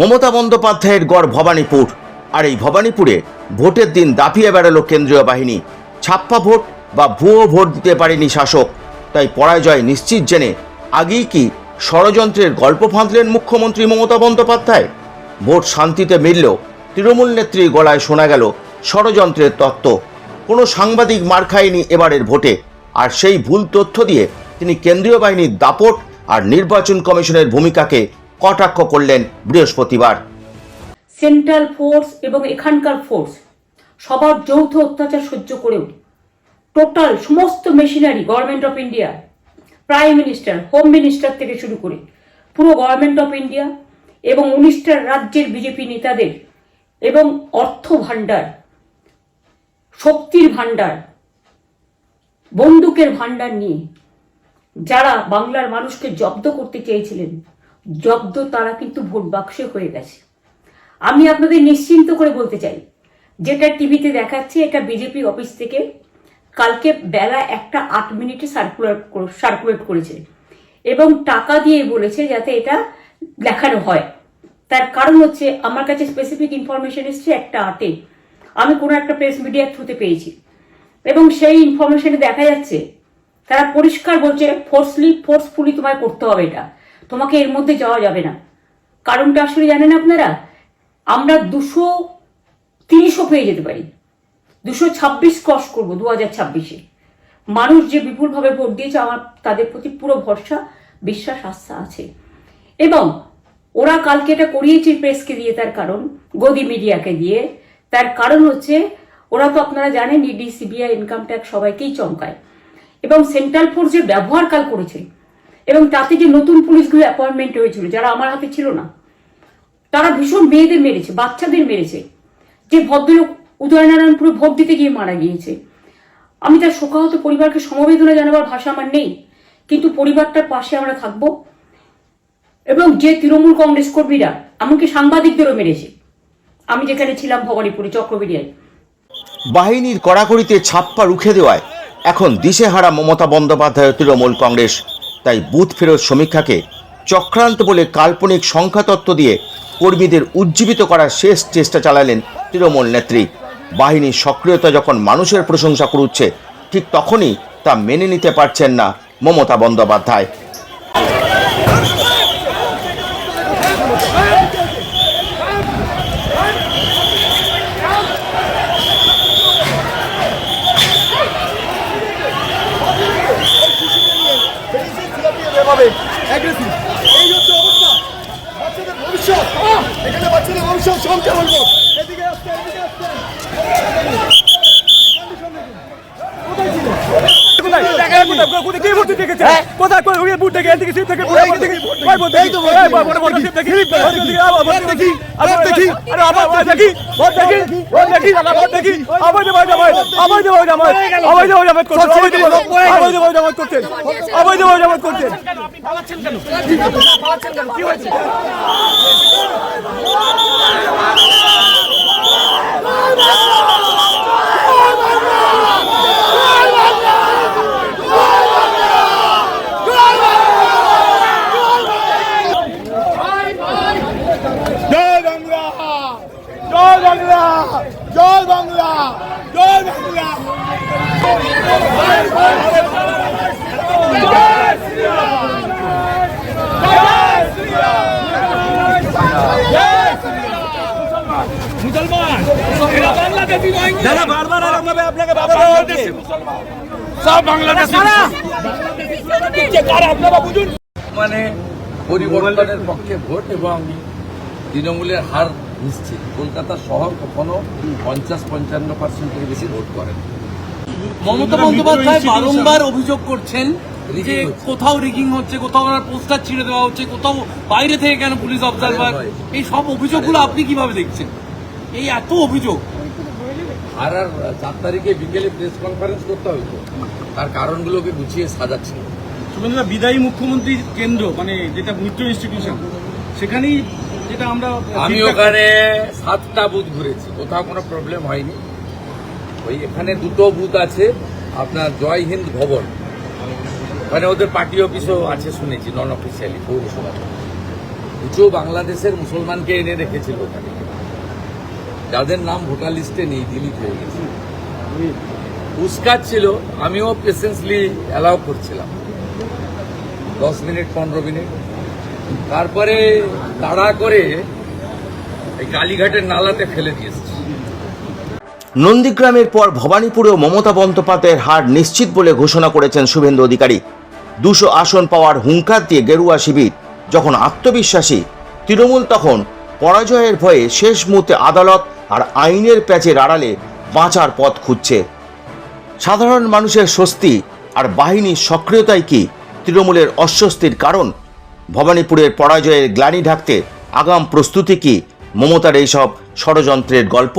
মমতা বন্দ্যোপাধ্যায়ের গড় ভবানীপুর, আর এই ভবানীপুরে ভোটের দিন দাপিয়ে বেড়ালো কেন্দ্রীয় বাহিনী। ছাপ্পা ভোট বা ভুয়ো ভোট দিতে পারেনি শাসক, তাই পরাজয় নিশ্চিত জেনে আগেই কি ষড়যন্ত্রের গল্প ফাঁদলেন মুখ্যমন্ত্রী মমতা বন্দ্যোপাধ্যায়? ভোট শান্তিতে মিললেও তৃণমূল নেত্রীর গলায় শোনা গেল ষড়যন্ত্রের তত্ত্ব। কোনো সাংবাদিক মার খায়নি এবারের ভোটে, আর সেই ভুল তথ্য দিয়ে তিনি কেন্দ্রীয় বাহিনীর দাপট আর নির্বাচন কমিশনের ভূমিকাকে কটাক্ষ করলেন বৃহস্পতিবার। সেন্ট্রাল ফোর্স এবং এখানকার ফোর্স সবার যৌথ অত্যাচার সহ্য করেও টোটাল সমস্ত machinery government of India, prime minister, home minister থেকে শুরু করে পুরো গভর্নমেন্ট অফ ইন্ডিয়া এবং 19টা রাজ্যের বিজেপি নেতাদের এবং অর্থ ভাণ্ডার, শক্তির ভাণ্ডার, বন্দুকের ভাণ্ডার নিয়ে যারা বাংলার মানুষকে জব্দ করতে চেয়েছিলেন, জব্দ তারা কিন্তু ভোট বাক্সে হয়ে গেছে। আমি আপনাদের নিশ্চিন্ত করে বলতে চাই, যেটা টিভিতে দেখাচ্ছে এটা বিজেপি অফিস থেকে কালকে বেলা 1:08 সার্কুলেট করেছে এবং টাকা দিয়ে বলেছে যাতে এটা দেখানো হয়। তার কারণ হচ্ছে আমার কাছে স্পেসিফিক ইনফরমেশন এসছে 1:08 আমি কোনো একটা প্রেস মিডিয়ার থ্রুতে পেয়েছি এবং সেই ইনফরমেশনে দেখা যাচ্ছে তারা পরিষ্কার বলছে ফোর্সফুলি তোমায় করতে হবে, এটা তোমাকে এর মধ্যে যাওয়া যাবে না। কারণটা আসলে জানেন আপনারা, আমরা 230ও পেয়ে যেতে পারি, 226 ক্রস করবো 2026-এ। মানুষ যে বিপুলভাবে ভোট দিয়েছে, আমার তাদের প্রতি পুরো ভরসা, বিশ্বাস, আস্থা আছে। এবং ওরা কালকে এটা করিয়েছে প্রেসকে দিয়ে, তার কারণ গদি মিডিয়াকে দিয়ে, তার কারণ হচ্ছে ওরা তো আপনারা জানেন ইডি, সিবিআই, ইনকাম ট্যাক্স সবাইকেই চমকায় এবং সেন্ট্রাল ফোর্স যে ব্যবহার কাল করেছে এবং তাতে যে নতুন পুলিশগুলো অ্যাপয়েন্টমেন্ট হয়েছিল যারা আমার হাতে ছিল না, তারা ভীষণ মেয়েদের মেরেছে, বাচ্চাদের মেরেছে। যে ভদ্রলোক উদয়নারায়ণপুরে ভোট দিতে গিয়ে মারা গিয়েছে, আমি তার শোকাহত পরিবারকে সমবেদনা জানাবার ভাষা আমার নেই, কিন্তু পরিবারটার পাশে আমরা থাকবো। এবং যে তৃণমূল কংগ্রেস কর্মীরা এমনকি সাংবাদিকদেরও মেরেছে, আমি যেখানে ছিলাম ভবানীপুরে চক্রবেড়িয়ায়, বাহিনীর কড়াকড়িতে ছাপ্পা রুখে দেওয়ায় এখন দিশেহারা মমতা বন্দ্যোপাধ্যায় তৃণমূল কংগ্রেস। তাই বুথ ফেরত সমীক্ষাকে চক্রান্ত বলে কাল্পনিক সংখ্যাতত্ত্ব দিয়ে কর্মীদের উজ্জীবিত করার শেষ চেষ্টা চালালেন তৃণমূল নেত্রী। বাহিনীর সক্রিয়তা যখন মানুষের প্রশংসা করছে, ঠিক তখনই তা মেনে নিতে পারছেন না মমতা বন্দ্যোপাধ্যায়। মানে পরিবর্তনের পক্ষে ভোট এবং তৃণমূলের হার নিশ্চিত। কলকাতা শহর কখনো 50-55% বেশি ভোট করেন। মমতা বন্দ্যোপাধ্যায় বারংবার অভিযোগ করছেন যে কোথাও রিগিং হচ্ছে, কোথাও পোস্টার ছিঁড়ে দেওয়া হচ্ছে, কোথাও বাইরে থেকে কেন পুলিশ অবজারভার, এই সব অভিযোগগুলো আপনি কিভাবে দেখছেন? এই এত অভিযোগ, আর 4 তারিখে বিকেলে প্রেস কনফারেন্স করতে হইতো, তার কারণগুলোকে গুছিয়ে সাজাচ্ছে। শুভেন্দুদা, বিদায়ী মুখ্যমন্ত্রী কেন্দ্র মানে যেটা মিত্র ইনস্টিটিউশন, সেখানেই যেটা আমি ওখানে 7টা বুথ ঘুরেছি, কোথাও কোনো প্রবলেম হয়নি। ওই এখানে 2টো বুথ আছে, আপনার জয় হিন্দ ভবন, মানে ওদের পার্টি অফিসও আছে শুনেছি, নন অফিসিয়ালি পৌরসভা। কিছু বাংলাদেশের মুসলমানকে এনে রেখেছিল ওখানে, যাদের নাম ভোটার লিস্টে নেই, ডিলিট হয়ে গেছে। উস্কাত ছিল, আমিও পেশেন্সলি অ্যালাউ করছিলাম 10 মিনিট 15 মিনিট। তারপরে তাড়া করে এই কালীঘাটের নালাতে ফেলে দিয়েছে। নন্দীগ্রামের পর ভবানীপুরেও মমতা বন্দ্যোপাধ্যায়ের হার নিশ্চিত বলে ঘোষণা করেছেন শুভেন্দু অধিকারী। 200 আসন পাওয়ার হুঙ্কার দিয়ে গেরুয়া শিবির যখন আত্মবিশ্বাসী, তৃণমূল তখন পরাজয়ের ভয়ে শেষ মুহূর্তে আদালত আর আইনের প্যাচের আড়ালে বাঁচার পথ খুঁজছে। সাধারণ মানুষের স্বস্তি আর বাহিনীর সক্রিয়তাই কি তৃণমূলের অস্বস্তির কারণ? ভবানীপুরের পরাজয়ের গ্লানি ঢাকতে আগাম প্রস্তুতি কি মমতার এইসব ষড়যন্ত্রের গল্প?